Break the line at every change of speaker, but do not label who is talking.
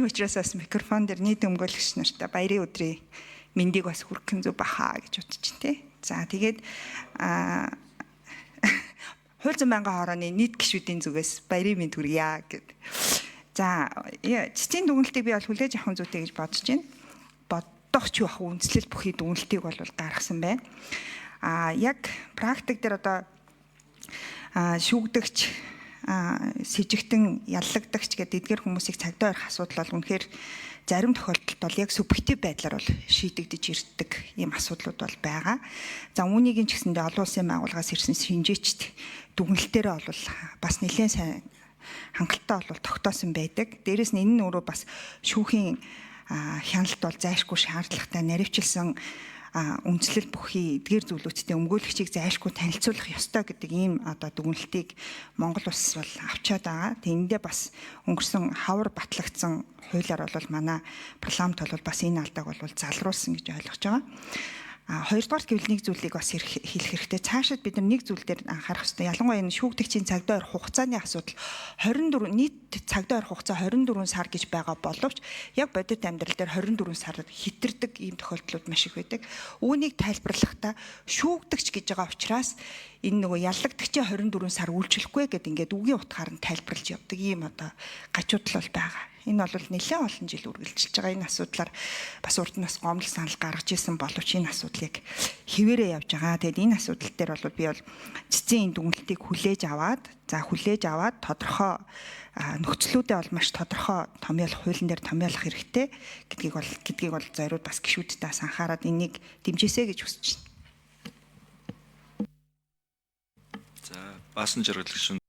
Тийм учраас бас микрофон дээр нийт өмгөөлөгч нартай баярын өдрийн мэндийг бас хүргэх зүг баха гэж бодчих тий. За тэгээд хууль зүйн байнгын хорооны нийт гишүүдийн зүгээс баярын мэнд хүргье гэд. За цэцгийн дүгнэлтийг би бол хүлээж авах зүйтэй гэж бодож байна. Бодох ч байх үндэслэл бүхий дүгнэлтийг бол гаргасан байна. Яг практик дээр одоо шүүгдэгч сэжигтэн яллагдагч гэдэг эдгээр хүмүүсийг цагдаа орох асуудал бол үнэхээр зарим тохиолдолд бол яг субъектив байдлаар бол шийдэгдэж ирдэг ийм асуудлууд бол байгаа. За үүнийг ч гэсэндээ олон улсын байгууллагаас ирсэн шинжээчд дүгнэлтээрээ бол бас нэлээд сайн хангалттай бол тогтоосон байдаг. Дээрээс нь энэ нь өөрөө бас шүүхийн хяналт бол зайлшгүй шаардлагатай наривчилсан үндэслэл бүхий эдгээр зүйлүүдтэй өмгөөлөгчийг зайлшгүй танилцуулах ёстой гэдэг ийм одоо дүгнэлтийг Монгол улс бол авчаад байгаа. Тэндээ бас өнгөрсөн хавар батлагдсан хуулиар бол манай парламент бол бас энэ алдааг бол залруулсан гэж ойлгож байгаа. Хоёрдугаар гэвэл нэг зүйлийг бас хэлэх хэрэгтэй. Цаашид бид нэг зүйл дээр анхаарах хэрэгтэй. Ялангуяа энэ шүүгдэгчийн цагдаа орох хугацааны асуудал 24 нийт цагдаа орох хугацаа 24 сар гэж байгаа боловч яг бодит амьдрал дээр 24 сар хитэрдэг ийм тохиолдлууд маш их байдаг. Үүнийг тайлбарлахдаа шүүгдэгч гэж байгаа учраас энэ нөгөө яллагдагчийн 24 сар үйлчлэхгүй гэдэг ингээд үгийн утгаар нь тайлбарлаж явдаг ийм одоо гажуудал бол байгаа. Энэ бол нэлээд олон жил үргэлжилж байгаа энэ асуудлаар бас урд нь бас гомдол санал гаргаж исэн боловч энэ асуудлыг хэвээрээ явж байгаа. Тэгэд энэ асуудал дээр бол би бол цэцгийн дүгнэлтийг хүлээж аваад тодорхой нөхцлүүдээ бол маш тодорхой томьёолох, хуулийн дээр томьёолох хэрэгтэй гэдгийг бол зориуд бас гишүүдтэй анхаарад энийг дэмжээсэй гэж хүсэж байна.
За, баасан жаргалч